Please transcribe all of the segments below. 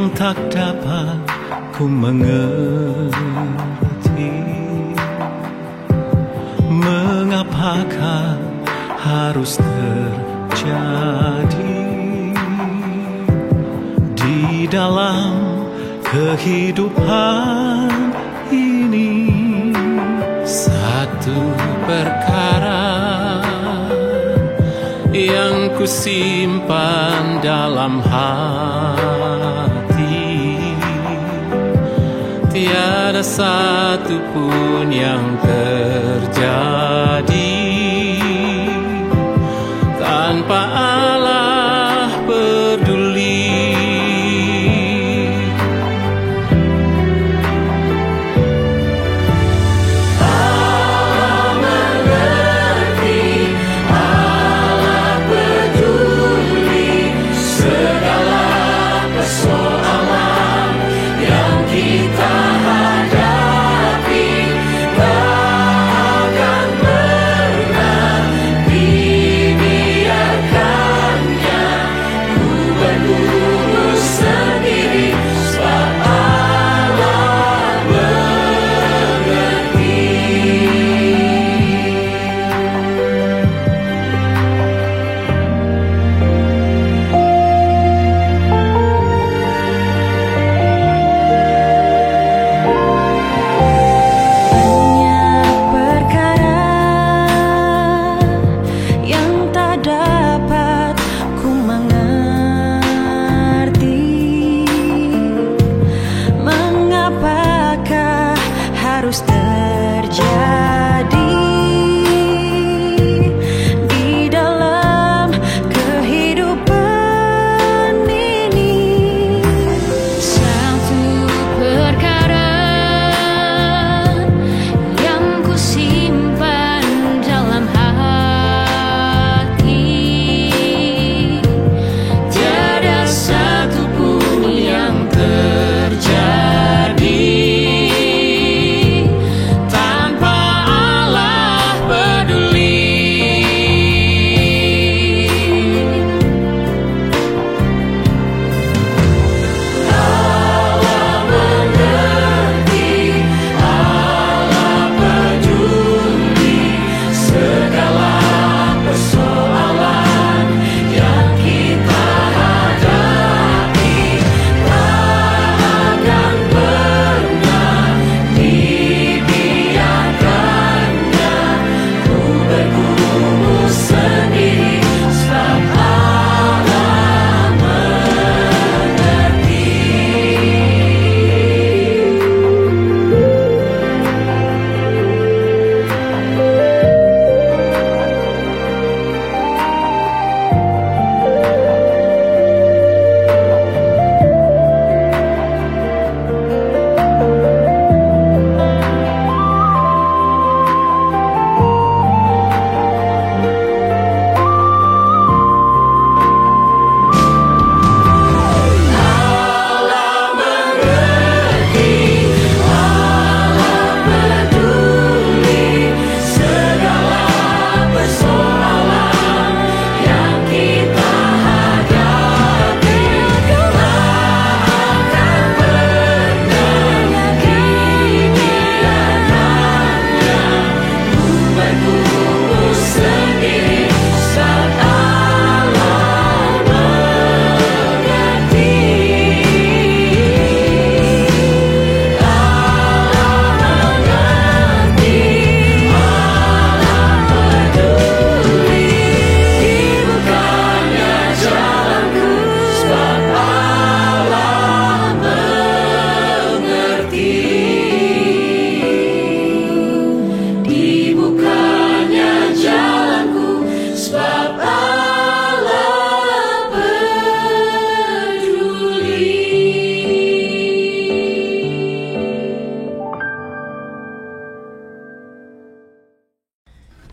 yang tak dapat ku mengerti. Mengapakah harus terjadi di dalam kehidupan ini? Satu perkara yang ku simpan dalam hati, tiada satu pun yang terjadi tanpa Allah peduli.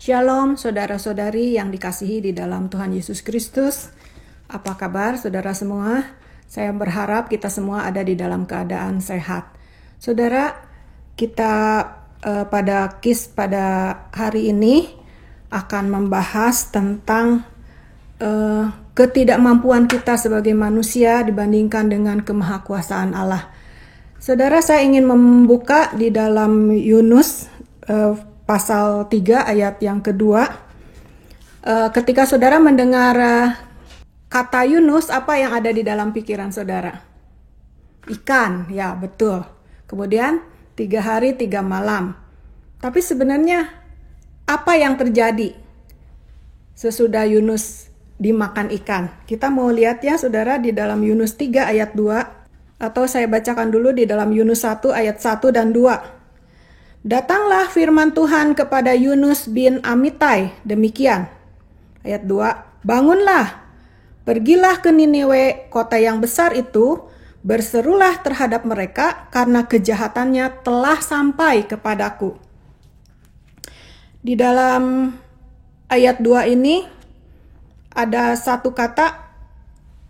Shalom saudara-saudari yang dikasihi di dalam Tuhan Yesus Kristus. Apa kabar saudara semua? Saya berharap kita semua ada di dalam keadaan sehat. Saudara, kita pada hari ini akan membahas tentang ketidakmampuan kita sebagai manusia dibandingkan dengan kemahakuasaan Allah. Saudara, saya ingin membuka di dalam Yunus pasal 3 ayat yang kedua. Ketika saudara mendengar kata Yunus, apa yang ada di dalam pikiran saudara? Ikan, ya betul. Kemudian 3 hari 3 malam. Tapi sebenarnya apa yang terjadi sesudah Yunus dimakan ikan? Kita mau lihat ya saudara di dalam Yunus 3 ayat 2, atau saya bacakan dulu di dalam Yunus 1 ayat 1 dan 2. Datanglah firman Tuhan kepada Yunus bin Amittai, demikian. Ayat 2, bangunlah, pergilah ke Niniwe, kota yang besar itu, berserulah terhadap mereka karena kejahatannya telah sampai kepadaku. Di dalam ayat 2 ini ada satu kata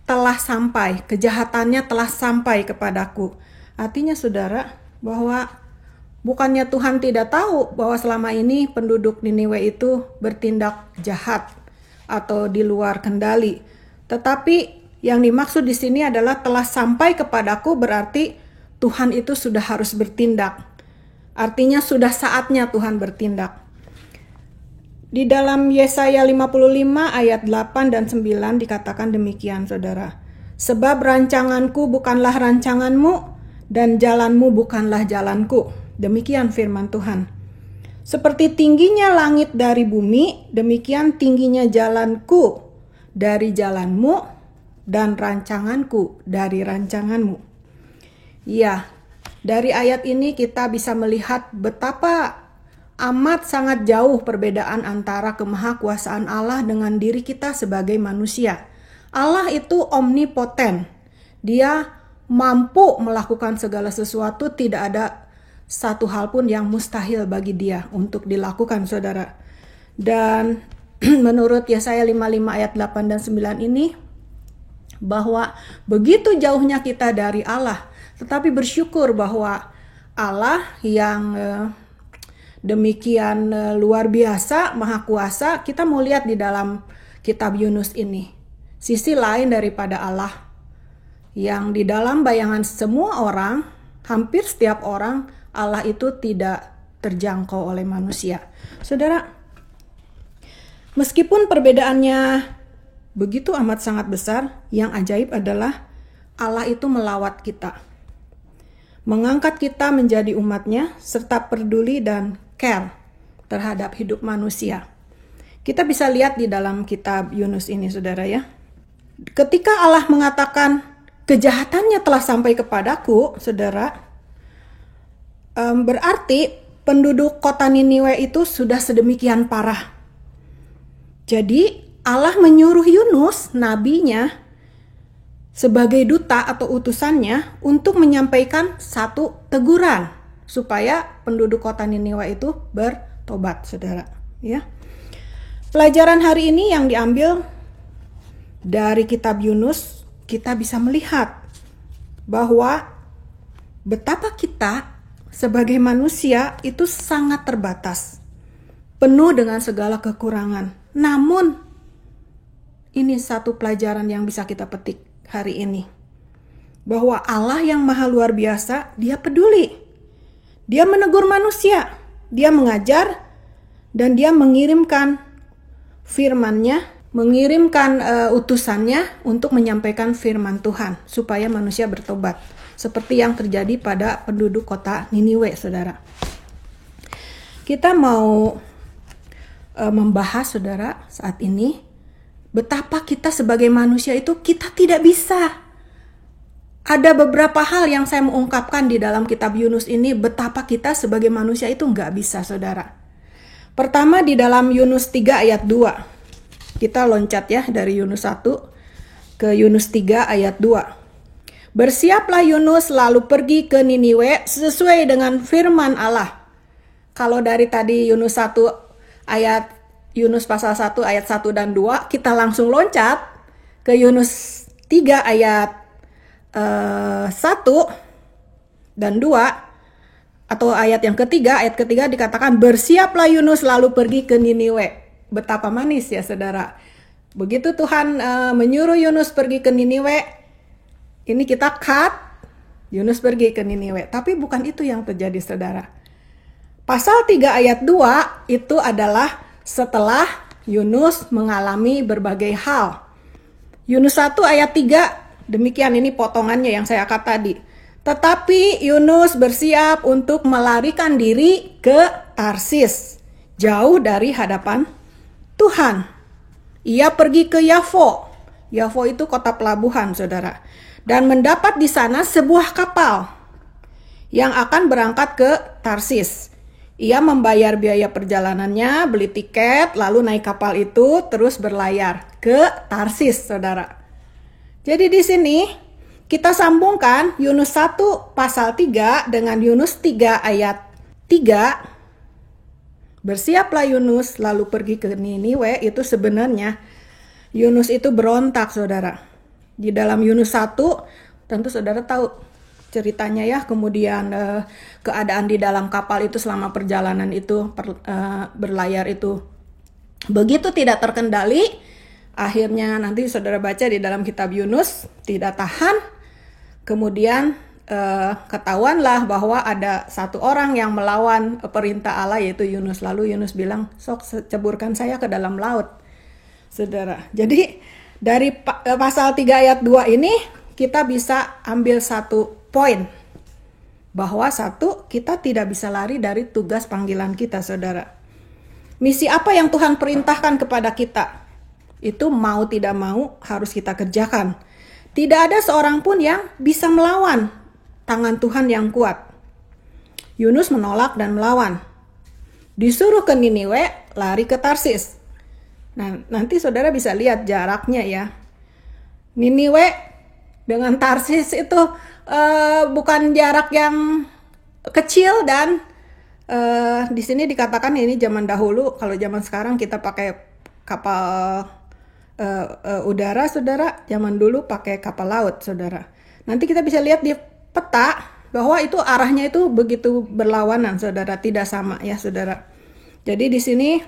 telah sampai, kejahatannya telah sampai kepadaku. Artinya saudara, bahwa bukannya Tuhan tidak tahu bahwa selama ini penduduk Niniwe itu bertindak jahat atau di luar kendali. Tetapi yang dimaksud di sini adalah telah sampai kepadaku, berarti Tuhan itu sudah harus bertindak. Artinya sudah saatnya Tuhan bertindak. Di dalam Yesaya 55 ayat 8 dan 9 dikatakan demikian saudara. Sebab rancanganku bukanlah rancanganmu dan jalanmu bukanlah jalanku. Demikian firman Tuhan. Seperti tingginya langit dari bumi, demikian tingginya jalanku dari jalanmu dan rancanganku dari rancanganmu. Ya, dari ayat ini kita bisa melihat betapa amat sangat jauh perbedaan antara kemahakuasaan Allah dengan diri kita sebagai manusia. Allah itu omnipoten. Dia mampu melakukan segala sesuatu, tidak ada satu hal pun yang mustahil bagi dia untuk dilakukan saudara. Dan menurut Yesaya 55 ayat 8 dan 9 ini, bahwa begitu jauhnya kita dari Allah, tetapi bersyukur bahwa Allah yang demikian luar biasa, maha kuasa. Kita mau lihat di dalam kitab Yunus ini sisi lain daripada Allah, yang di dalam bayangan semua orang, hampir setiap orang, Allah itu tidak terjangkau oleh manusia. Saudara, meskipun perbedaannya begitu amat sangat besar, yang ajaib adalah Allah itu melawat kita, mengangkat kita menjadi umatnya, serta peduli dan care terhadap hidup manusia. Kita bisa lihat di dalam kitab Yunus ini saudara ya. Ketika Allah mengatakan kejahatannya telah sampai kepadaku, saudara, berarti penduduk kota Niniwe itu sudah sedemikian parah. Jadi Allah menyuruh Yunus, nabinya, sebagai duta atau utusannya untuk menyampaikan satu teguran supaya penduduk kota Niniwe itu bertobat, saudara. Ya. Pelajaran hari ini yang diambil dari kitab Yunus, kita bisa melihat bahwa betapa kita sebagai manusia itu sangat terbatas, penuh dengan segala kekurangan. Namun, ini satu pelajaran yang bisa kita petik hari ini, bahwa Allah yang maha luar biasa, dia peduli. Dia menegur manusia, dia mengajar, dan dia mengirimkan firman-Nya, mengirimkan utusannya untuk menyampaikan firman Tuhan, supaya manusia bertobat. Seperti yang terjadi pada penduduk kota Niniwe, saudara. Kita mau membahas, saudara, saat ini, betapa kita sebagai manusia itu kita tidak bisa. Ada beberapa hal yang saya mau ungkapkan di dalam kitab Yunus ini, betapa kita sebagai manusia itu nggak bisa, saudara. Pertama di dalam Yunus 3 ayat 2. Kita loncat ya dari Yunus 1 ke Yunus 3 ayat 2. Bersiaplah Yunus lalu pergi ke Niniwe sesuai dengan firman Allah. Kalau dari tadi Yunus 1 ayat, Yunus pasal 1 ayat 1 dan 2, kita langsung loncat ke Yunus 3 ayat 1 dan 2, atau ayat yang ketiga, ayat ketiga dikatakan bersiaplah Yunus lalu pergi ke Niniwe. Betapa manis ya saudara. Begitu Tuhan menyuruh Yunus pergi ke Niniwe, ini kita cut, Yunus pergi ke Niniwe. Tapi bukan itu yang terjadi, saudara. Pasal 3 ayat 2 itu adalah setelah Yunus mengalami berbagai hal. Yunus 1 ayat 3, demikian ini potongannya yang saya angkat tadi. Tetapi Yunus bersiap untuk melarikan diri ke Tarsis, jauh dari hadapan Tuhan. Ia pergi ke Yafo. Yafo itu kota pelabuhan, saudara. Dan mendapat di sana sebuah kapal yang akan berangkat ke Tarsis. Ia membayar biaya perjalanannya, beli tiket, lalu naik kapal itu, terus berlayar ke Tarsis, saudara. Jadi di sini kita sambungkan Yunus 1 pasal 3 dengan Yunus 3 ayat 3. Bersiaplah Yunus lalu pergi ke Niniwe, itu sebenarnya Yunus itu berontak, saudara. Di dalam Yunus 1 tentu saudara tahu ceritanya ya, kemudian keadaan di dalam kapal itu selama perjalanan itu berlayar itu begitu tidak terkendali. Akhirnya nanti saudara baca di dalam kitab Yunus, tidak tahan. Kemudian ketahuanlah bahwa ada satu orang yang melawan perintah Allah, yaitu Yunus. Lalu Yunus bilang, sok ceburkan saya ke dalam laut, saudara. Jadi dari pasal 3 ayat 2 ini kita bisa ambil satu poin, bahwa satu, kita tidak bisa lari dari tugas panggilan kita, saudara. Misi apa yang Tuhan perintahkan kepada kita, itu mau tidak mau harus kita kerjakan. Tidak ada seorang pun yang bisa melawan tangan Tuhan yang kuat. Yunus menolak dan melawan. Disuruh ke Niniwe, lari ke Tarsis. Nah, nanti saudara bisa lihat jaraknya ya. Niniwe dengan Tarsis itu bukan jarak yang kecil, dan di sini dikatakan ini zaman dahulu. Kalau zaman sekarang kita pakai kapal udara, saudara. Zaman dulu pakai kapal laut, saudara. Nanti kita bisa lihat di peta bahwa itu arahnya itu begitu berlawanan, saudara, tidak sama ya, saudara. Jadi di sini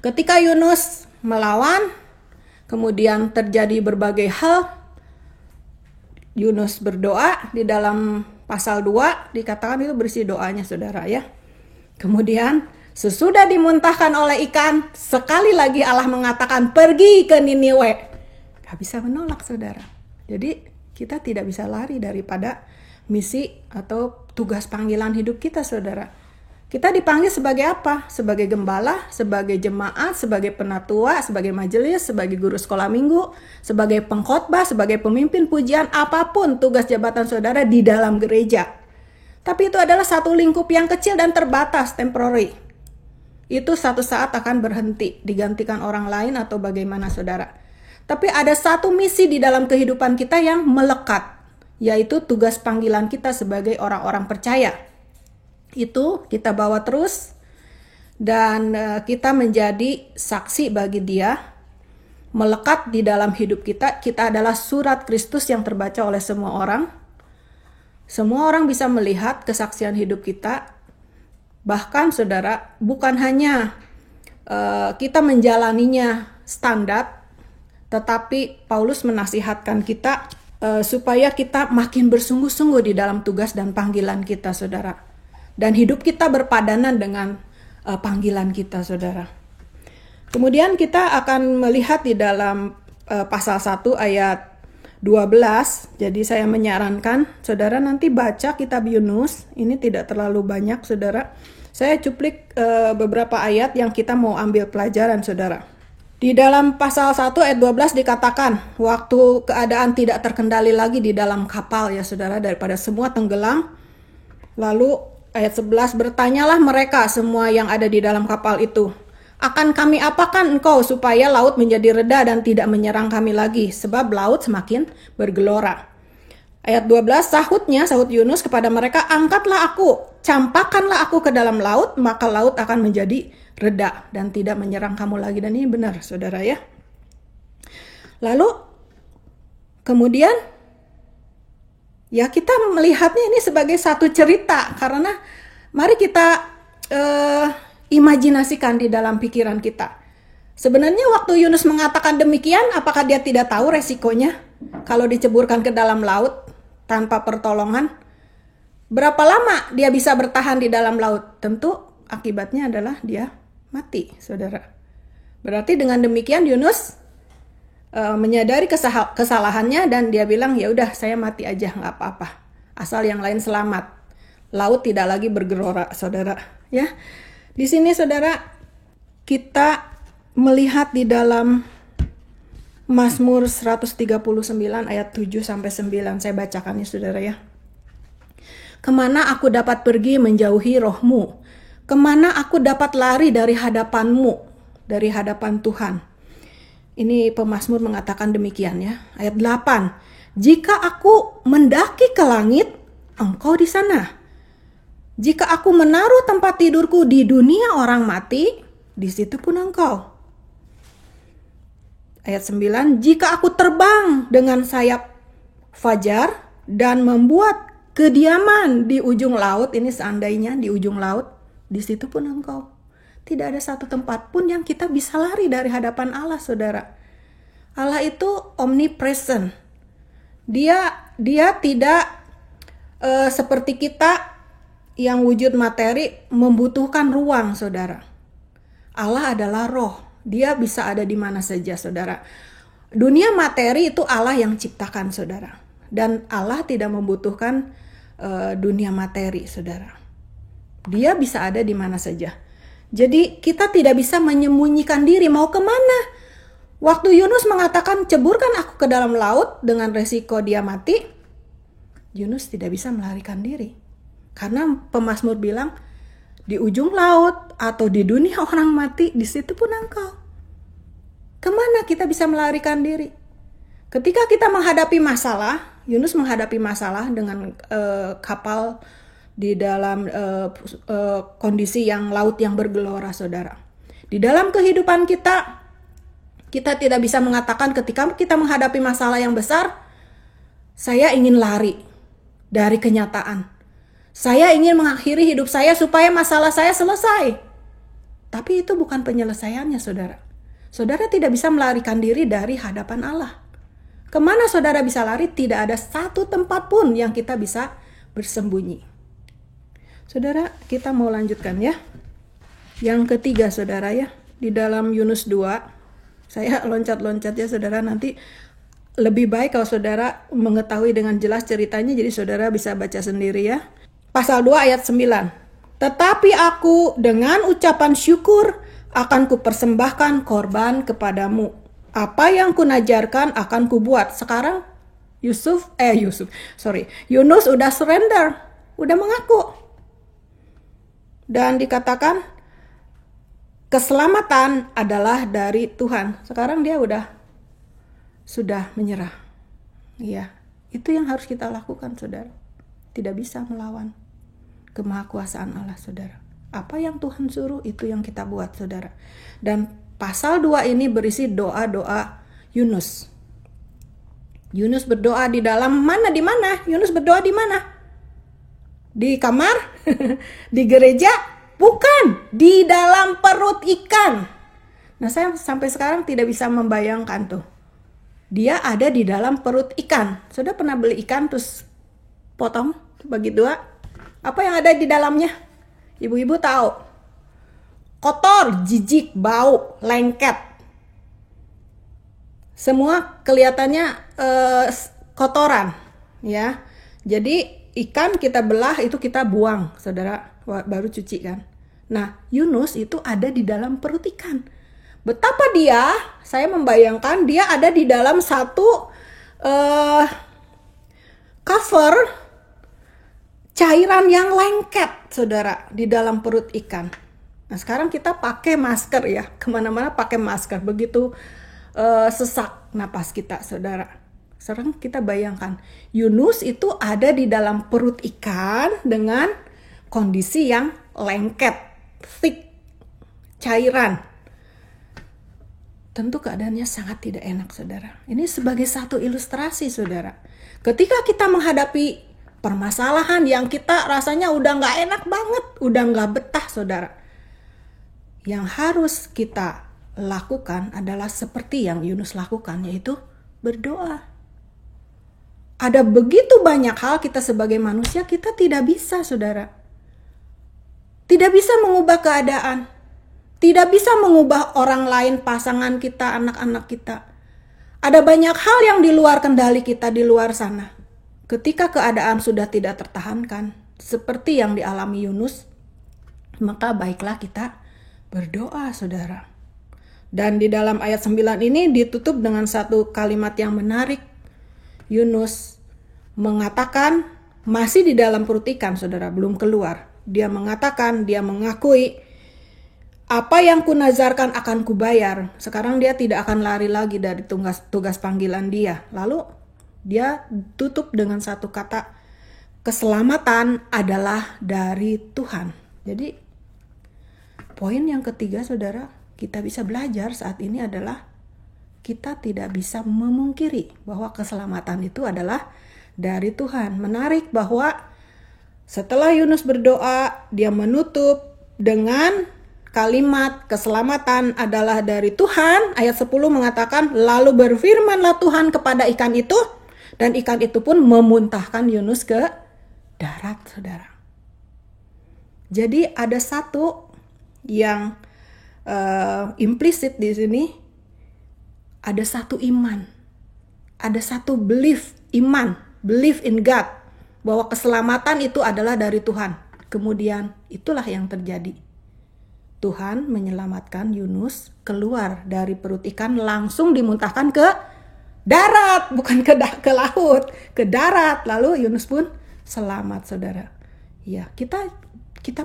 ketika Yunus melawan, kemudian terjadi berbagai hal. Yunus berdoa, di dalam pasal 2 dikatakan itu berisi doanya, saudara ya. Kemudian sesudah dimuntahkan oleh ikan, sekali lagi Allah mengatakan pergi ke Niniwe. Gak bisa menolak, saudara. Jadi kita tidak bisa lari daripada misi atau tugas panggilan hidup kita, saudara. Kita dipanggil sebagai apa? Sebagai gembala, sebagai jemaat, sebagai penatua, sebagai majelis, sebagai guru sekolah minggu, sebagai pengkhotbah, sebagai pemimpin pujian, apapun tugas jabatan saudara di dalam gereja. Tapi itu adalah satu lingkup yang kecil dan terbatas, temporary. Itu satu saat akan berhenti, digantikan orang lain atau bagaimana, saudara. Tapi ada satu misi di dalam kehidupan kita yang melekat, yaitu tugas panggilan kita sebagai orang-orang percaya. Itu kita bawa terus, dan kita menjadi saksi bagi Dia, melekat di dalam hidup kita. Kita adalah surat Kristus yang terbaca oleh semua orang. Semua orang bisa melihat kesaksian hidup kita. Bahkan saudara, bukan hanya kita menjalaninya standar, tetapi Paulus menasihatkan kita supaya kita makin bersungguh-sungguh di dalam tugas dan panggilan kita, saudara. Dan hidup kita berpadanan dengan panggilan kita, saudara. Kemudian kita akan melihat di dalam pasal 1 ayat 12. Jadi saya menyarankan saudara nanti baca kitab Yunus. Ini tidak terlalu banyak, saudara. Saya cuplik beberapa ayat yang kita mau ambil pelajaran, saudara. Di dalam pasal 1 ayat 12 dikatakan, waktu keadaan tidak terkendali lagi di dalam kapal ya, saudara, daripada semua tenggelam. Lalu ayat 11, bertanyalah mereka semua yang ada di dalam kapal itu, akan kami apakan engkau supaya laut menjadi reda dan tidak menyerang kami lagi, sebab laut semakin bergelora. Ayat 12, sahut Yunus kepada mereka, angkatlah aku, campakkanlah aku ke dalam laut, maka laut akan menjadi reda dan tidak menyerang kamu lagi. Dan ini benar, saudara ya. Lalu kemudian ya kita melihatnya ini sebagai satu cerita, karena mari kita imajinasikan di dalam pikiran kita. Sebenarnya waktu Yunus mengatakan demikian, apakah dia tidak tahu resikonya kalau diceburkan ke dalam laut tanpa pertolongan? Berapa lama dia bisa bertahan di dalam laut? Tentu akibatnya adalah dia mati, saudara. Berarti dengan demikian Yunus menyadari kesalahannya dan dia bilang, ya udah saya mati aja, nggak apa-apa, asal yang lain selamat. Laut tidak lagi bergelora, saudara. Ya, di sini saudara kita melihat di dalam Mazmur 139 ayat 7 sampai 9. Saya bacakan ya saudara ya. Kemana aku dapat pergi menjauhi rohmu? Kemana aku dapat lari dari hadapanmu, dari hadapan Tuhan? Ini pemazmur mengatakan demikian ya. Ayat 8. Jika aku mendaki ke langit, engkau di sana. Jika aku menaruh tempat tidurku di dunia orang mati, di situ pun engkau. Ayat 9, jika aku terbang dengan sayap fajar dan membuat kediaman di ujung laut, ini seandainya di ujung laut, di situ pun engkau. Tidak ada satu tempat pun yang kita bisa lari dari hadapan Allah, saudara. Allah itu omnipresent. Dia tidak seperti kita yang wujud materi membutuhkan ruang, saudara. Allah adalah roh. Dia bisa ada di mana saja, saudara. Dunia materi itu Allah yang ciptakan, saudara. Dan Allah tidak membutuhkan dunia materi, saudara. Dia bisa ada di mana saja. Jadi kita tidak bisa menyembunyikan diri. Mau kemana? Waktu Yunus mengatakan, ceburkan aku ke dalam laut dengan resiko dia mati, Yunus tidak bisa melarikan diri. Karena pemazmur bilang, di ujung laut atau di dunia orang mati, di situ pun engkau. Kemana kita bisa melarikan diri? Ketika kita menghadapi masalah, Yunus menghadapi masalah dengan kapal di dalam kondisi yang laut yang bergelora, saudara. Di dalam kehidupan kita tidak bisa mengatakan ketika kita menghadapi masalah yang besar, saya ingin lari dari kenyataan. Saya ingin mengakhiri hidup saya supaya masalah saya selesai. Tapi itu bukan penyelesaiannya, saudara. Saudara tidak bisa melarikan diri dari hadapan Allah. Kemana saudara bisa lari? Tidak ada satu tempat pun yang kita bisa bersembunyi. Saudara, kita mau lanjutkan ya. Yang ketiga, saudara ya. Di dalam Yunus 2, saya loncat-loncat ya saudara. Nanti lebih baik kalau saudara mengetahui dengan jelas ceritanya, jadi saudara bisa baca sendiri ya. Pasal 2 ayat 9. Tetapi aku dengan ucapan syukur akan kupersembahkan korban kepadamu. Apa yang kunajarkan akan kubuat. Sekarang Yunus udah surrender, udah mengaku. Dan dikatakan keselamatan adalah dari Tuhan. Sekarang dia sudah menyerah. Iya, itu yang harus kita lakukan, saudara. Tidak bisa melawan kemahakuasaan Allah, saudara. Apa yang Tuhan suruh, itu yang kita buat, saudara. Dan pasal 2 ini berisi doa-doa Yunus. Yunus berdoa di dalam mana? Di mana? Yunus berdoa di mana? Di kamar? Di gereja? Bukan, di dalam perut ikan. Nah, saya sampai sekarang tidak bisa membayangkan tuh. Dia ada di dalam perut ikan. Sudah pernah beli ikan terus potong bagi 2? Apa yang ada di dalamnya? Ibu-ibu tahu. Kotor, jijik, bau, lengket. Semua kelihatannya kotoran, ya. Jadi ikan kita belah itu kita buang, saudara, baru cuci kan. Nah, Yunus itu ada di dalam perut ikan. Betapa saya membayangkan dia ada di dalam satu cover cairan yang lengket, saudara, di dalam perut ikan. Nah, sekarang kita pakai masker ya, kemana-mana pakai masker, begitu sesak napas kita, saudara. Sekarang kita bayangkan, Yunus itu ada di dalam perut ikan dengan kondisi yang lengket, thick, cairan. Tentu keadaannya sangat tidak enak, saudara. Ini sebagai satu ilustrasi, saudara. Ketika kita menghadapi permasalahan yang kita rasanya udah gak enak banget, udah gak betah, saudara. Yang harus kita lakukan adalah seperti yang Yunus lakukan, yaitu berdoa. Ada begitu banyak hal kita sebagai manusia kita tidak bisa, saudara. Tidak bisa mengubah keadaan. Tidak bisa mengubah orang lain, pasangan kita, anak-anak kita. Ada banyak hal yang di luar kendali kita di luar sana. Ketika keadaan sudah tidak tertahankan, seperti yang dialami Yunus, maka baiklah kita berdoa, saudara. Dan di dalam ayat 9 ini ditutup dengan satu kalimat yang menarik. Yunus mengatakan, masih di dalam perut ikan, saudara, belum keluar. Dia mengatakan, dia mengakui, apa yang kunazarkan akan kubayar. Sekarang dia tidak akan lari lagi dari tugas panggilan dia. Lalu dia tutup dengan satu kata, keselamatan adalah dari Tuhan. Jadi poin yang ketiga, saudara, kita bisa belajar saat ini adalah kita tidak bisa memungkiri bahwa keselamatan itu adalah dari Tuhan. Menarik bahwa setelah Yunus berdoa, dia menutup dengan kalimat keselamatan adalah dari Tuhan. Ayat 10 mengatakan, lalu berfirmanlah Tuhan kepada ikan itu, dan ikan itu pun memuntahkan Yunus ke darat, saudara. Jadi ada satu yang implisit di sini, ada satu iman, ada satu belief in God, bahwa keselamatan itu adalah dari Tuhan. Kemudian itulah yang terjadi. Tuhan menyelamatkan Yunus keluar dari perut ikan, langsung dimuntahkan ke darat, bukan ke laut, ke darat. Lalu Yunus pun selamat, saudara. Ya, kita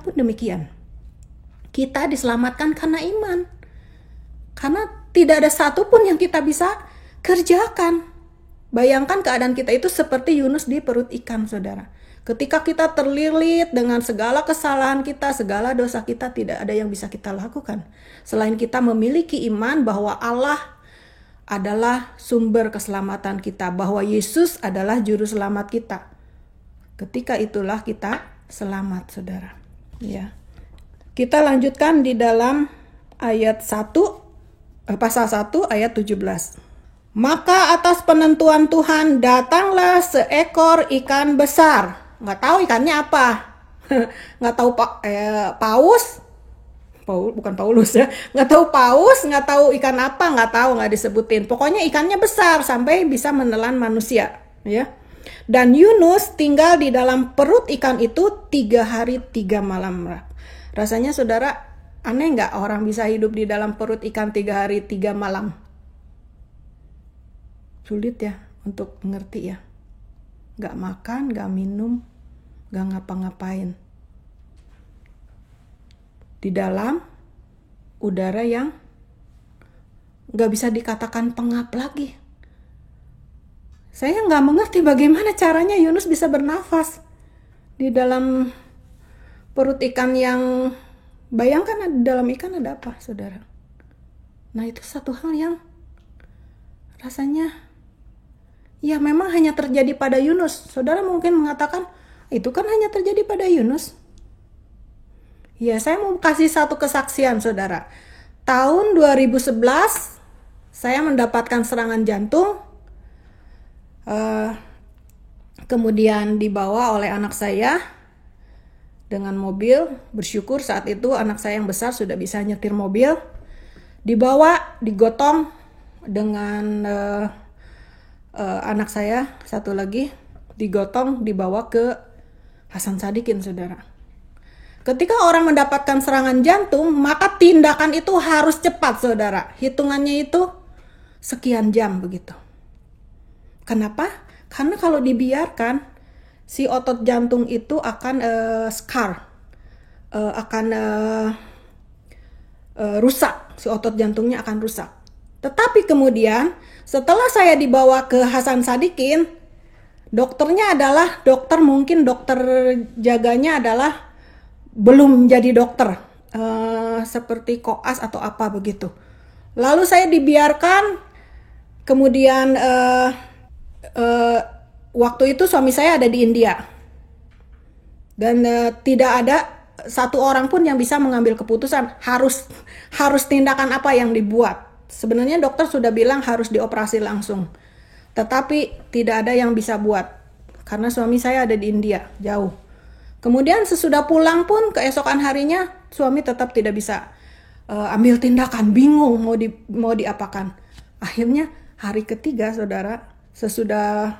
pun demikian. Kita diselamatkan karena iman. Karena tidak ada satupun yang kita bisa kerjakan. Bayangkan keadaan kita itu seperti Yunus di perut ikan, saudara. Ketika kita terlilit dengan segala kesalahan kita, segala dosa kita, tidak ada yang bisa kita lakukan. Selain kita memiliki iman bahwa Allah adalah sumber keselamatan kita, bahwa Yesus adalah juru selamat kita. Ketika itulah kita selamat, saudara. Ya. Kita lanjutkan di dalam ayat 1, pasal 1 ayat 17. Maka atas penentuan Tuhan datanglah seekor ikan besar. Nggak tahu ikannya apa. Nggak tahu paus. Bukan Paulus ya. Nggak tahu paus, nggak tahu ikan apa, nggak disebutin. Pokoknya ikannya besar sampai bisa menelan manusia. Ya. Dan Yunus tinggal di dalam perut ikan itu 3 hari 3 malam. Rasanya, saudara, aneh nggak orang bisa hidup di dalam perut ikan 3 hari 3 malam? Sulit ya untuk mengerti ya. Gak makan, gak minum, gak ngapa-ngapain. Di dalam udara yang gak bisa dikatakan pengap lagi. Saya gak mengerti bagaimana caranya Yunus bisa bernafas di dalam perut ikan yang, bayangkan di dalam ikan ada apa, saudara? Nah, itu satu hal yang rasanya ya memang hanya terjadi pada Yunus. Saudara mungkin mengatakan, itu kan hanya terjadi pada Yunus. Ya, saya mau kasih satu kesaksian, saudara. Tahun 2011, saya mendapatkan serangan jantung. Kemudian dibawa oleh anak saya dengan mobil. Bersyukur saat itu anak saya yang besar sudah bisa nyetir mobil. Dibawa, digotong dengan anak saya satu lagi, digotong, dibawa ke Hasan Sadikin, saudara. Ketika orang mendapatkan serangan jantung, maka tindakan itu harus cepat, saudara. Hitungannya itu sekian jam begitu. Kenapa? Karena kalau dibiarkan, si otot jantung itu akan rusak. Si otot jantungnya akan rusak. Tetapi kemudian setelah saya dibawa ke Hasan Sadikin, dokternya adalah dokter jaganya adalah belum jadi dokter, seperti koas atau apa begitu. Lalu saya dibiarkan, kemudian waktu itu suami saya ada di India dan tidak ada satu orang pun yang bisa mengambil keputusan harus tindakan apa yang dibuat. Sebenarnya dokter sudah bilang harus dioperasi langsung, tetapi tidak ada yang bisa buat karena suami saya ada di India, jauh. Kemudian sesudah pulang pun keesokan harinya suami tetap tidak bisa ambil tindakan, bingung mau diapakan. Akhirnya hari ketiga, saudara, sesudah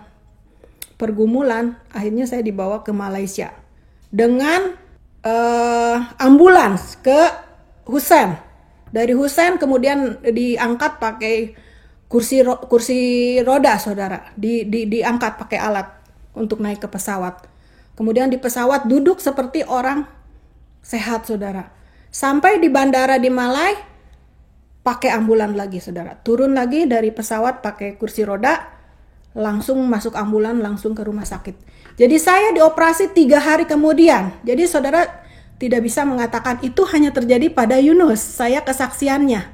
pergumulan, akhirnya saya dibawa ke Malaysia dengan ambulans ke Husain. Dari Husain kemudian diangkat pakai kursi roda, saudara. Diangkat pakai alat untuk naik ke pesawat. Kemudian di pesawat duduk seperti orang sehat, saudara. Sampai di bandara di Malai pakai ambulan lagi, saudara. Turun lagi dari pesawat pakai kursi roda, langsung masuk ambulan, langsung ke rumah sakit. Jadi saya dioperasi 3 hari kemudian. Jadi saudara tidak bisa mengatakan itu hanya terjadi pada Yunus. Saya kesaksiannya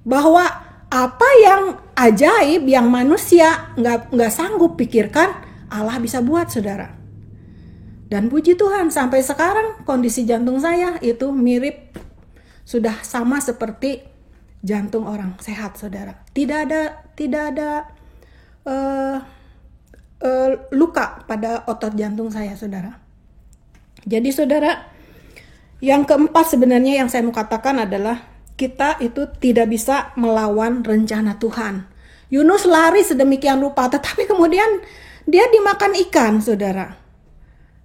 bahwa apa yang ajaib, yang manusia nggak sanggup pikirkan, Allah bisa buat, saudara. Dan puji Tuhan, sampai sekarang kondisi jantung saya itu mirip, sudah sama seperti jantung orang sehat, saudara. Tidak ada luka pada otot jantung saya, saudara. Jadi saudara, yang keempat sebenarnya yang saya mau katakan adalah kita itu tidak bisa melawan rencana Tuhan. Yunus lari sedemikian rupa, tetapi kemudian dia dimakan ikan, saudara.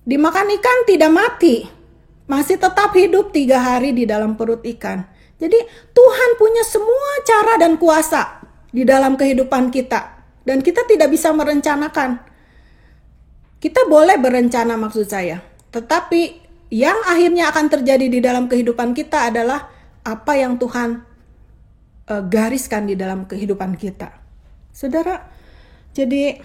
Dimakan ikan tidak mati, masih tetap hidup 3 hari di dalam perut ikan. Jadi Tuhan punya semua cara dan kuasa di dalam kehidupan kita. Dan kita tidak bisa merencanakan. Kita boleh berencana maksud saya. Tetapi yang akhirnya akan terjadi di dalam kehidupan kita adalah apa yang Tuhan gariskan di dalam kehidupan kita. Saudara, jadi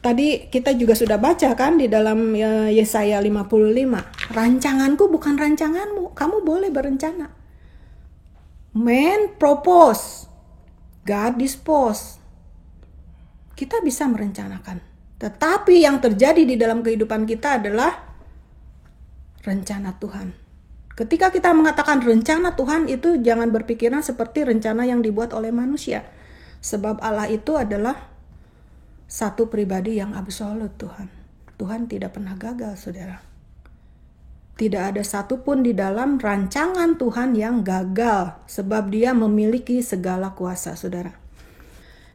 tadi kita juga sudah baca kan di dalam Yesaya 55. Rancanganku bukan rancanganmu. Kamu boleh berencana. Man propose, God dispose. Kita bisa merencanakan. Tetapi yang terjadi di dalam kehidupan kita adalah rencana Tuhan. Ketika kita mengatakan rencana Tuhan, itu jangan berpikiran seperti rencana yang dibuat oleh manusia. Sebab Allah itu adalah satu pribadi yang absolut, Tuhan. Tuhan tidak pernah gagal, saudara. Tidak ada satupun di dalam rancangan Tuhan yang gagal, sebab Dia memiliki segala kuasa, saudara.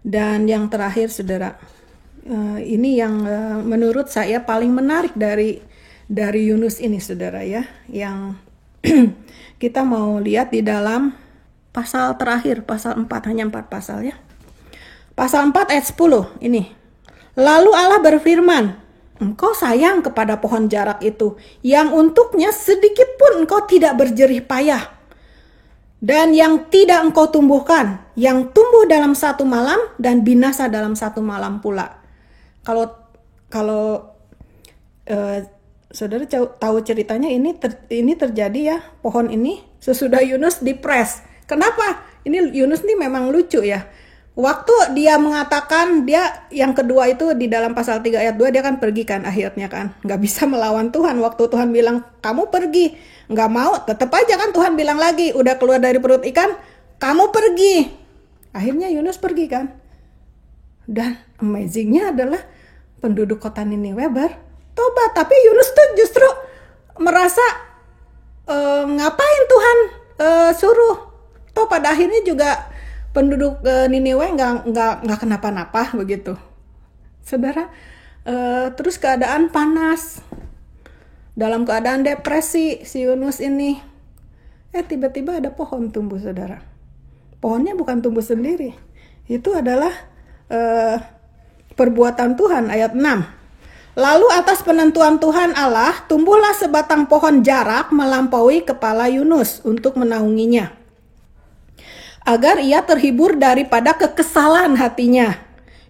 Dan yang terakhir, saudara, ini yang menurut saya paling menarik dari Yunus ini, saudara, ya, yang kita mau lihat di dalam pasal terakhir, pasal 4, hanya 4 pasal, ya. Pasal 4 ayat 10 ini. Lalu Allah berfirman, engkau sayang kepada pohon jarak itu, yang untuknya sedikit pun engkau tidak berjerih payah, dan yang tidak engkau tumbuhkan, yang tumbuh dalam 1 malam dan binasa dalam 1 malam pula. Kalau saudara tahu ceritanya, ini terjadi ya, pohon ini sesudah Yunus dipres. Kenapa? Ini Yunus ini memang lucu ya. Waktu dia mengatakan, dia yang kedua itu di dalam pasal 3 ayat 2, dia kan pergi kan akhirnya kan. Gak bisa melawan Tuhan. Waktu Tuhan bilang, kamu pergi. Gak mau, tetap aja kan Tuhan bilang lagi, udah keluar dari perut ikan, kamu pergi. Akhirnya Yunus pergi kan. Dan amazingnya adalah penduduk kota Niniwe bertobat. Tapi Yunus tuh justru merasa, ngapain Tuhan suruh. Toh pada akhirnya juga penduduk Niniwe nggak kenapa-napa begitu, saudara. Terus keadaan panas, dalam keadaan depresi si Yunus ini, tiba-tiba ada pohon tumbuh, saudara. Pohonnya bukan tumbuh sendiri, itu adalah perbuatan Tuhan. Ayat 6. Lalu atas penentuan Tuhan Allah tumbuhlah sebatang pohon jarak melampaui kepala Yunus untuk menaunginya, agar ia terhibur daripada kekesalan hatinya.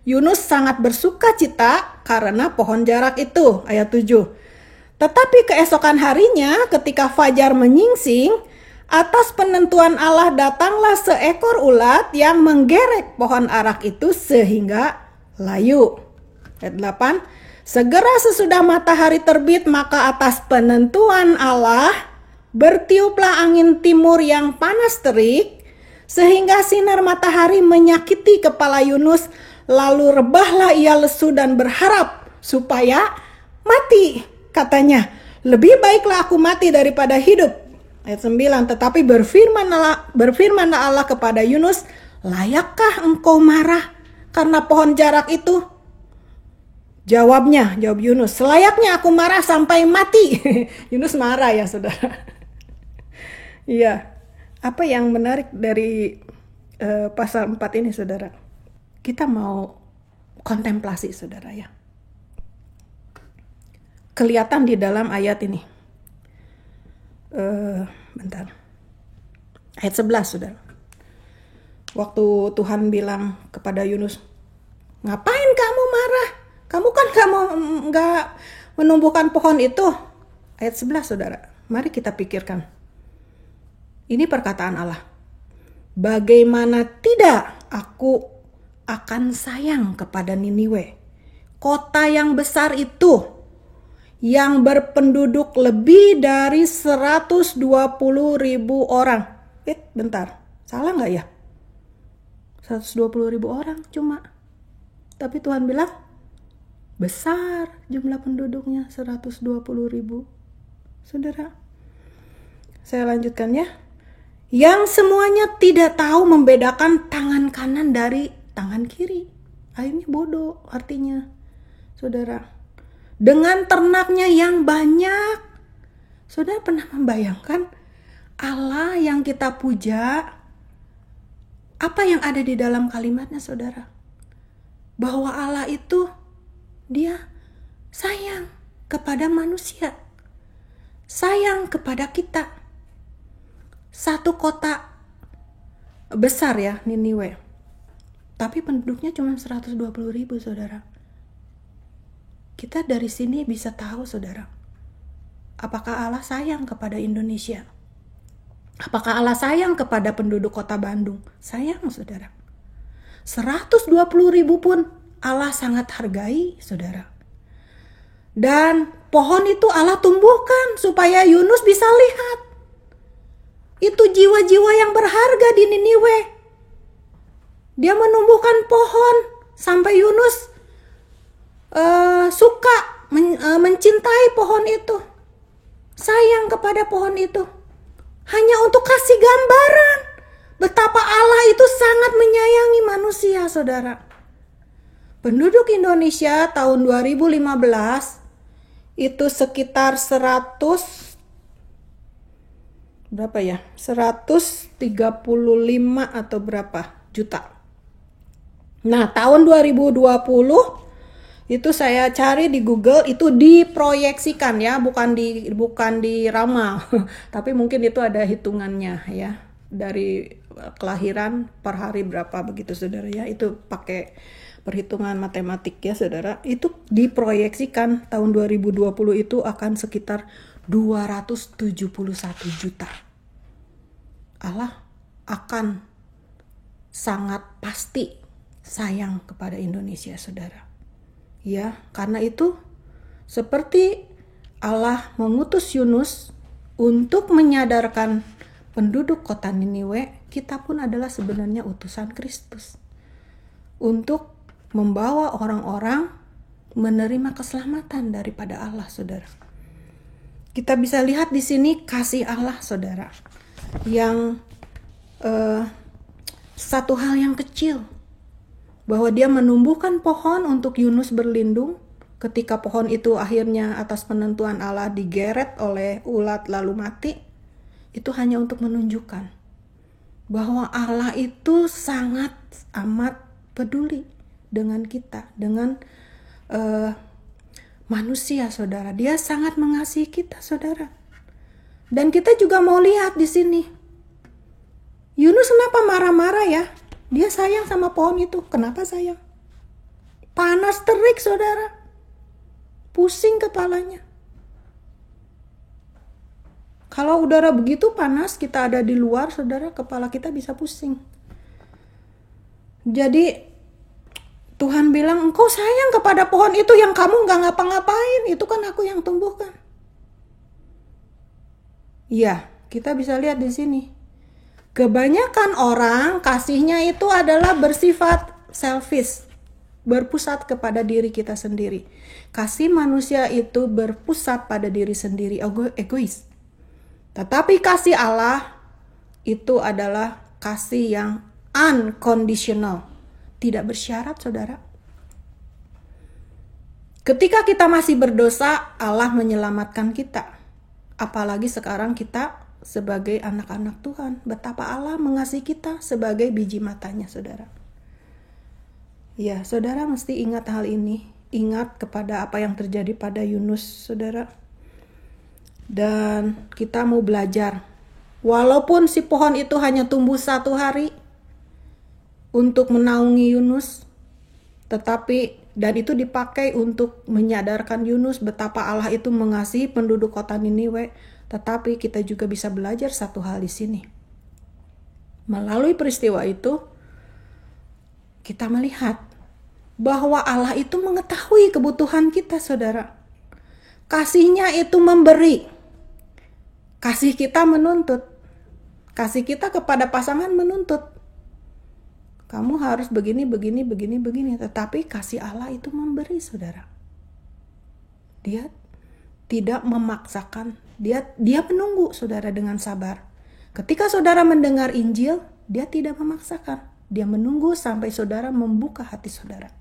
Yunus sangat bersuka cita karena pohon jarak itu. Ayat 7. Tetapi keesokan harinya ketika fajar menyingsing, atas penentuan Allah datanglah seekor ulat yang menggerek pohon arak itu sehingga layu. Ayat 8. Segera sesudah matahari terbit, maka atas penentuan Allah bertiuplah angin timur yang panas terik, sehingga sinar matahari menyakiti kepala Yunus. Lalu rebahlah ia lesu dan berharap supaya mati. Katanya, lebih baiklah aku mati daripada hidup. Ayat 9. Tetapi berfirmanlah Allah kepada Yunus, layakkah engkau marah karena pohon jarak itu? Jawab Yunus, selayaknya aku marah sampai mati. Yunus marah ya saudara. Iya. Apa yang menarik dari pasal 4 ini saudara? Kita mau kontemplasi saudara ya. Kelihatan di dalam ayat ini. Bentar. Ayat 11 saudara. Waktu Tuhan bilang kepada Yunus, ngapain kamu marah? Kamu kan nggak menumbuhkan pohon itu. Ayat 11 saudara. Mari kita pikirkan. Ini perkataan Allah. Bagaimana tidak aku akan sayang kepada Niniwe, kota yang besar itu, yang berpenduduk lebih dari 120.000 orang. Bentar, salah nggak ya? 120.000 orang cuma. Tapi Tuhan bilang, besar jumlah penduduknya 120.000. Saudara, saya lanjutkan ya. Yang semuanya tidak tahu membedakan tangan kanan dari tangan kiri. Akhirnya bodoh artinya. Saudara, dengan ternaknya yang banyak. Saudara pernah membayangkan Allah yang kita puja, apa yang ada di dalam kalimatnya saudara? Bahwa Allah itu dia sayang kepada manusia, sayang kepada kita. Satu kota besar ya, Niniwe, tapi penduduknya cuma 120.000 saudara. Kita dari sini bisa tahu saudara, apakah Allah sayang kepada Indonesia? Apakah Allah sayang kepada penduduk kota Bandung? Sayang saudara. 120.000 pun Allah sangat hargai saudara. Dan pohon itu Allah tumbuhkan supaya Yunus bisa lihat. Itu jiwa-jiwa yang berharga di Niniwe. Dia menumbuhkan pohon sampai Yunus suka mencintai pohon itu. Sayang kepada pohon itu. Hanya untuk kasih gambaran betapa Allah itu sangat menyayangi manusia saudara. Penduduk Indonesia tahun 2015 itu sekitar 135 atau berapa juta. Nah, tahun 2020 itu saya cari di Google, itu diproyeksikan ya, bukan diramal. Tapi mungkin itu ada hitungannya ya, dari kelahiran per hari berapa begitu saudara ya. Itu pakai perhitungan matematik ya saudara. Itu diproyeksikan tahun 2020 itu akan sekitar 271 juta. Allah akan sangat pasti sayang kepada Indonesia saudara. Ya, karena itu seperti Allah mengutus Yunus untuk menyadarkan penduduk kota Niniwe, kita pun adalah sebenarnya utusan Kristus untuk membawa orang-orang menerima keselamatan daripada Allah, saudara. Kita bisa lihat di sini kasih Allah, saudara, yang satu hal yang kecil, bahwa dia menumbuhkan pohon untuk Yunus berlindung ketika pohon itu akhirnya atas penentuan Allah digeret oleh ulat lalu mati. Itu hanya untuk menunjukkan bahwa Allah itu sangat amat peduli dengan kita, dengan manusia, saudara. Dia sangat mengasihi kita, saudara. Dan kita juga mau lihat di sini, Yunus kenapa marah-marah ya? Dia sayang sama pohon itu. Kenapa sayang? Panas terik, saudara. Pusing kepalanya. Kalau udara begitu panas, kita ada di luar, saudara, kepala kita bisa pusing. Jadi, Tuhan bilang, engkau sayang kepada pohon itu yang kamu gak ngapa-ngapain. Itu kan aku yang tumbuhkan. Ya, kita bisa lihat di sini. Kebanyakan orang kasihnya itu adalah bersifat selfish. Berpusat kepada diri kita sendiri. Kasih manusia itu berpusat pada diri sendiri, egois. Tetapi kasih Allah itu adalah kasih yang unconditional. Tidak bersyarat, saudara. Ketika kita masih berdosa, Allah menyelamatkan kita. Apalagi sekarang kita sebagai anak-anak Tuhan. Betapa Allah mengasihi kita sebagai biji matanya, saudara. Ya, saudara mesti ingat hal ini. Ingat kepada apa yang terjadi pada Yunus, saudara. Dan kita mau belajar. Walaupun si pohon itu hanya tumbuh 1 hari untuk menaungi Yunus, dan itu dipakai untuk menyadarkan Yunus betapa Allah itu mengasihi penduduk kota Niniwe. Tetapi kita juga bisa belajar satu hal di sini. Melalui peristiwa itu, kita melihat bahwa Allah itu mengetahui kebutuhan kita, saudara. Kasihnya itu memberi. Kasih kita menuntut. Kasih kita kepada pasangan menuntut. Kamu harus begini. Tetapi kasih Allah itu memberi, saudara. Dia tidak memaksakan. Dia menunggu, saudara, dengan sabar. Ketika saudara mendengar Injil, dia tidak memaksakan. Dia menunggu sampai saudara membuka hati saudara.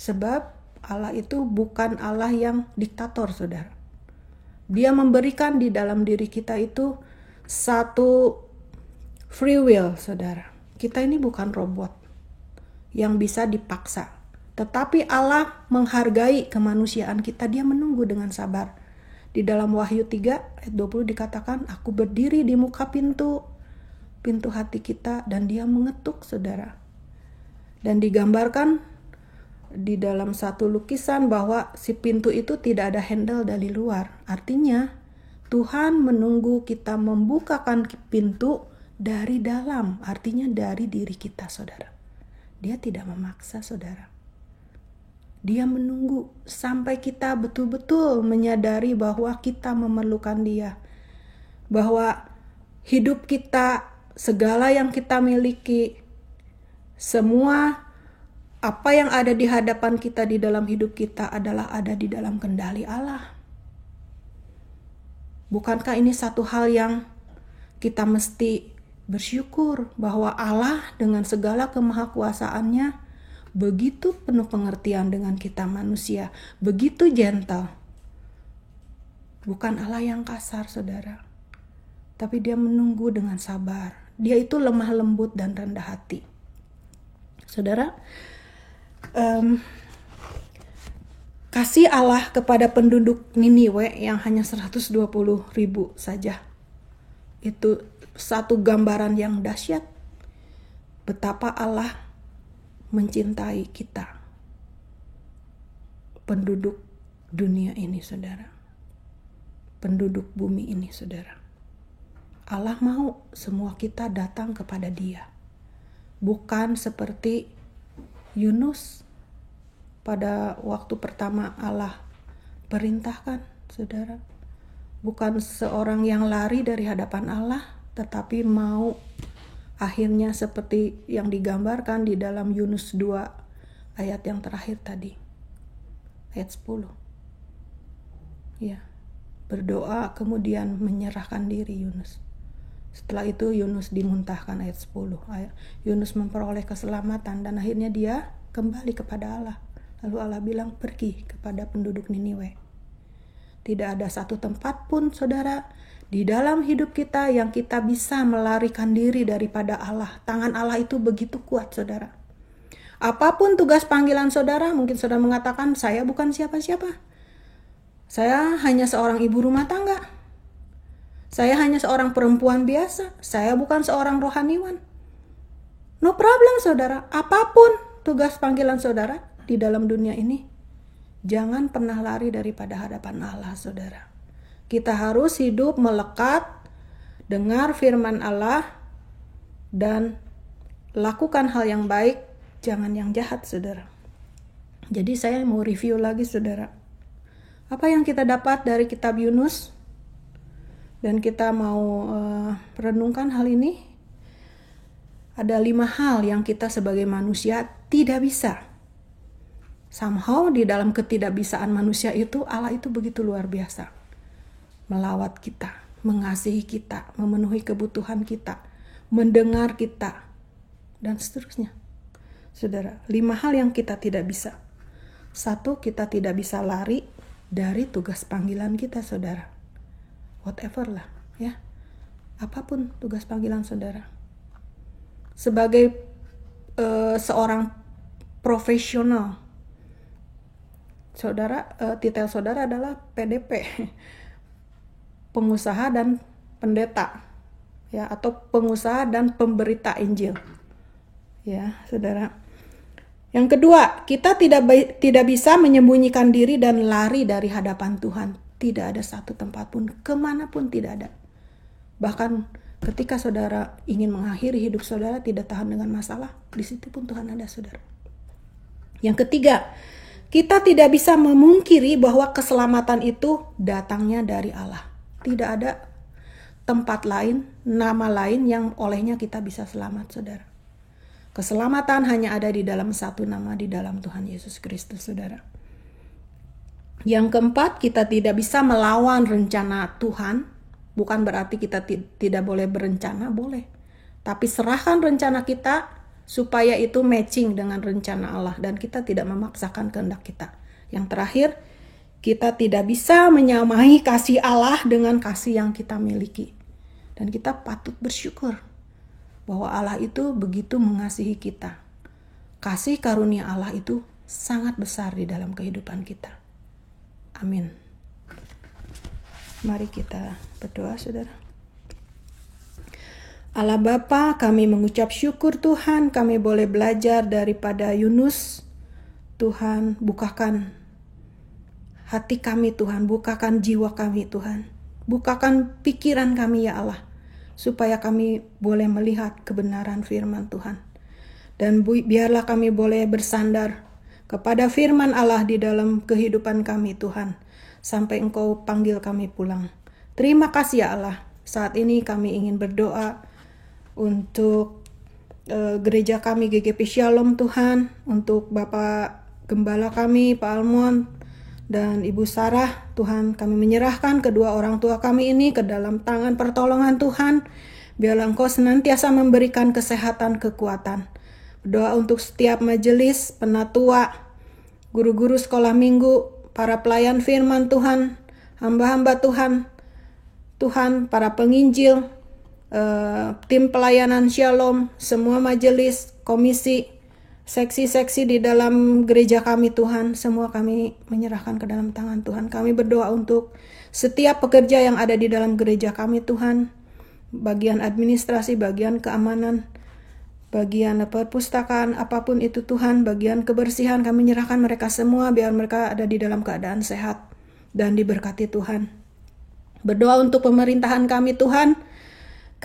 Sebab Allah itu bukan Allah yang diktator, saudara. Dia memberikan di dalam diri kita itu satu free will, saudara. Kita ini bukan robot yang bisa dipaksa. Tetapi Allah menghargai kemanusiaan kita. Dia menunggu dengan sabar. Di dalam Wahyu 3 ayat 20 dikatakan, aku berdiri di muka pintu hati kita, dan dia mengetuk, saudara. Dan digambarkan di dalam satu lukisan bahwa si pintu itu tidak ada handle dari luar. Artinya Tuhan menunggu kita membukakan pintu dari dalam, artinya dari diri kita, saudara. Dia tidak memaksa, saudara. Dia menunggu sampai kita betul-betul menyadari bahwa kita memerlukan dia. Bahwa hidup kita, segala yang kita miliki, semua apa yang ada di hadapan kita di dalam hidup kita adalah ada di dalam kendali Allah. Bukankah ini satu hal yang kita mesti bersyukur bahwa Allah dengan segala kemahakuasaannya begitu penuh pengertian dengan kita manusia, begitu gentle. Bukan Allah yang kasar, saudara. Tapi dia menunggu dengan sabar. Dia itu lemah lembut dan rendah hati. Saudara, kasih Allah kepada penduduk Niniwe yang hanya 120.000 saja. Itu satu gambaran yang dahsyat. Betapa Allah mencintai kita. Penduduk dunia ini, saudara. Penduduk bumi ini, saudara. Allah mau semua kita datang kepada Dia. Bukan seperti Yunus pada waktu pertama Allah perintahkan, saudara. Bukan seorang yang lari dari hadapan Allah, tetapi mau akhirnya seperti yang digambarkan di dalam Yunus 2 ayat yang terakhir tadi. Ayat 10. Ya, berdoa kemudian menyerahkan diri Yunus. Setelah itu Yunus dimuntahkan, ayat 10. Yunus memperoleh keselamatan dan akhirnya dia kembali kepada Allah. Lalu Allah bilang, pergi kepada penduduk Niniwe. Tidak ada satu tempat pun, saudara, di dalam hidup kita yang kita bisa melarikan diri daripada Allah. Tangan Allah itu begitu kuat, saudara. Apapun tugas panggilan saudara, mungkin saudara mengatakan, saya bukan siapa-siapa. Saya hanya seorang ibu rumah tangga. Saya hanya seorang perempuan biasa. Saya bukan seorang rohaniwan. No problem, saudara. Apapun tugas panggilan saudara di dalam dunia ini, jangan pernah lari daripada hadapan Allah, saudara. Kita harus hidup melekat, dengar firman Allah, dan lakukan hal yang baik jangan yang jahat, saudara. Jadi saya mau review lagi, saudara. Apa yang kita dapat dari kitab Yunus? Dan kita mau renungkan hal ini. Ada 5 hal yang kita sebagai manusia tidak bisa. Somehow di dalam ketidakbisaan manusia itu, Allah itu begitu luar biasa. Melawat kita, mengasihi kita, memenuhi kebutuhan kita, mendengar kita, dan seterusnya. Saudara, 5 hal yang kita tidak bisa. 1, kita tidak bisa lari dari tugas panggilan kita, saudara. Whatever lah, ya. Apapun tugas panggilan saudara. Sebagai seorang profesional, saudara, titel saudara adalah PDP, pengusaha dan pendeta, ya, atau pengusaha dan pemberita Injil, ya, saudara. Yang kedua, kita tidak bisa menyembunyikan diri dan lari dari hadapan Tuhan. Tidak ada satu tempat pun, kemanapun tidak ada. Bahkan ketika saudara ingin mengakhiri hidup saudara, tidak tahan dengan masalah, di situ pun Tuhan ada, saudara. Yang ketiga, kita tidak bisa memungkiri bahwa keselamatan itu datangnya dari Allah. Tidak ada tempat lain, nama lain yang olehnya kita bisa selamat, saudara. Keselamatan hanya ada di dalam satu nama, di dalam Tuhan Yesus Kristus, saudara. Yang keempat, kita tidak bisa melawan rencana Tuhan. Bukan berarti kita tidak boleh berencana, boleh. Tapi serahkan rencana kita supaya itu matching dengan rencana Allah. Dan kita tidak memaksakan kehendak kita. Yang terakhir, kita tidak bisa menyamai kasih Allah dengan kasih yang kita miliki. Dan kita patut bersyukur bahwa Allah itu begitu mengasihi kita. Kasih karunia Allah itu sangat besar di dalam kehidupan kita. Amin. Mari kita berdoa, saudara. Allah Bapa, kami mengucap syukur Tuhan, kami boleh belajar daripada Yunus. Tuhan, bukakan hati kami Tuhan, bukakan jiwa kami Tuhan. Bukakan pikiran kami ya Allah, supaya kami boleh melihat kebenaran firman Tuhan. Dan biarlah kami boleh bersandar kepada firman Allah di dalam kehidupan kami Tuhan, sampai Engkau panggil kami pulang. Terima kasih ya Allah. Saat ini kami ingin berdoa untuk gereja kami GGP Shalom Tuhan, untuk Bapak Gembala kami Pak Almon dan Ibu Sarah. Tuhan, kami menyerahkan kedua orang tua kami ini ke dalam tangan pertolongan Tuhan. Biarlah Engkau senantiasa memberikan kesehatan, kekuatan. Berdoa untuk setiap majelis, penatua, guru-guru sekolah minggu, para pelayan firman Tuhan, hamba-hamba Tuhan, para penginjil, tim pelayanan Shalom, semua majelis, komisi, seksi-seksi di dalam gereja kami Tuhan, semua kami menyerahkan ke dalam tangan Tuhan. Kami berdoa untuk setiap pekerja yang ada di dalam gereja kami Tuhan, bagian administrasi, bagian keamanan, bagian perpustakaan, apapun itu Tuhan, bagian kebersihan, kami menyerahkan mereka semua, biar mereka ada di dalam keadaan sehat dan diberkati Tuhan. Berdoa untuk pemerintahan kami Tuhan,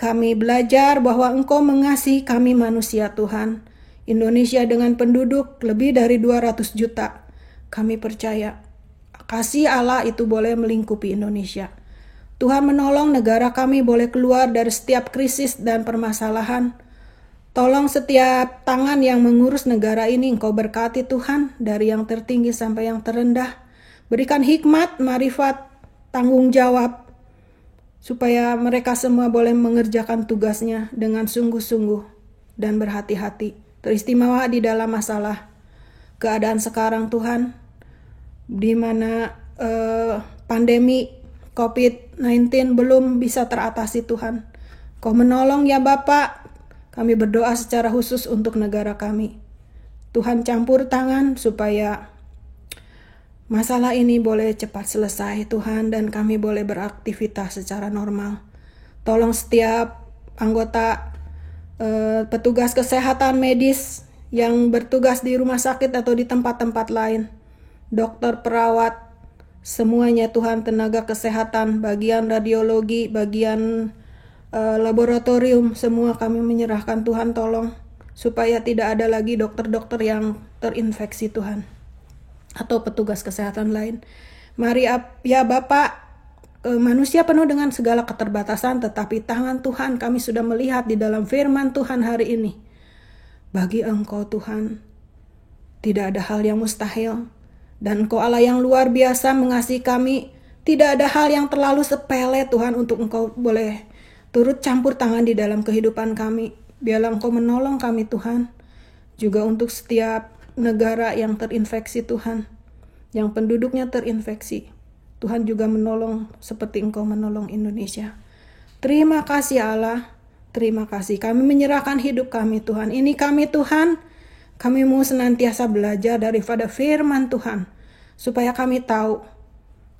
kami belajar bahwa Engkau mengasihi kami manusia Tuhan. Indonesia dengan penduduk lebih dari 200 juta, kami percaya kasih Allah itu boleh melingkupi Indonesia. Tuhan menolong negara kami boleh keluar dari setiap krisis dan permasalahan. Tolong setiap tangan yang mengurus negara ini Engkau berkati Tuhan, dari yang tertinggi sampai yang terendah. Berikan hikmat, marifat, tanggung jawab, supaya mereka semua boleh mengerjakan tugasnya dengan sungguh-sungguh dan berhati-hati. Teristimewa di dalam masalah keadaan sekarang Tuhan, di mana pandemi COVID-19 belum bisa teratasi Tuhan. Kau menolong ya Bapak. Kami berdoa secara khusus untuk negara kami. Tuhan campur tangan supaya masalah ini boleh cepat selesai Tuhan, dan kami boleh beraktivitas secara normal. Tolong setiap anggota petugas kesehatan medis yang bertugas di rumah sakit atau di tempat-tempat lain, dokter, perawat, semuanya Tuhan, tenaga kesehatan, bagian radiologi, bagian laboratorium, semua kami menyerahkan Tuhan. Tolong supaya tidak ada lagi dokter-dokter yang terinfeksi Tuhan, atau petugas kesehatan lain. Mari ya Bapa, manusia penuh dengan segala keterbatasan, tetapi tangan Tuhan kami sudah melihat di dalam firman Tuhan hari ini. Bagi Engkau Tuhan, tidak ada hal yang mustahil, dan Engkau Allah yang luar biasa mengasihi kami. Tidak ada hal yang terlalu sepele Tuhan untuk Engkau boleh turut campur tangan di dalam kehidupan kami. Biarlah Engkau menolong kami Tuhan, juga untuk setiap negara yang terinfeksi Tuhan, yang penduduknya terinfeksi. Tuhan juga menolong seperti Engkau menolong Indonesia. Terima kasih Allah, terima kasih. Kami menyerahkan hidup kami Tuhan. Ini kami Tuhan, kami mau senantiasa belajar daripada firman Tuhan, supaya kami tahu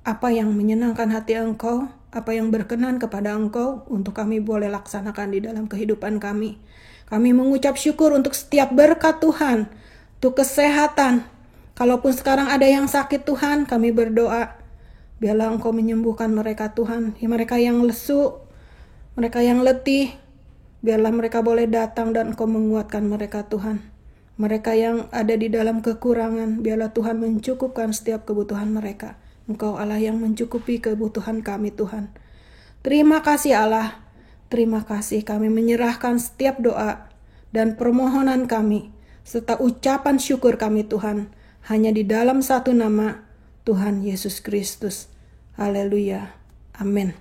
apa yang menyenangkan hati Engkau, apa yang berkenan kepada Engkau, untuk kami boleh laksanakan di dalam kehidupan kami. Kami mengucap syukur untuk setiap berkat Tuhan, untuk kesehatan. Kalaupun sekarang ada yang sakit Tuhan, kami berdoa, biarlah Engkau menyembuhkan mereka Tuhan. Mereka yang lesu, mereka yang letih, biarlah mereka boleh datang dan Engkau menguatkan mereka Tuhan. Mereka yang ada di dalam kekurangan, biarlah Tuhan mencukupkan setiap kebutuhan mereka. Engkau Allah yang mencukupi kebutuhan kami Tuhan. Terima kasih Allah, terima kasih. Kami menyerahkan setiap doa dan permohonan kami, serta ucapan syukur kami Tuhan, hanya di dalam satu nama, Tuhan Yesus Kristus. Haleluya. Amin.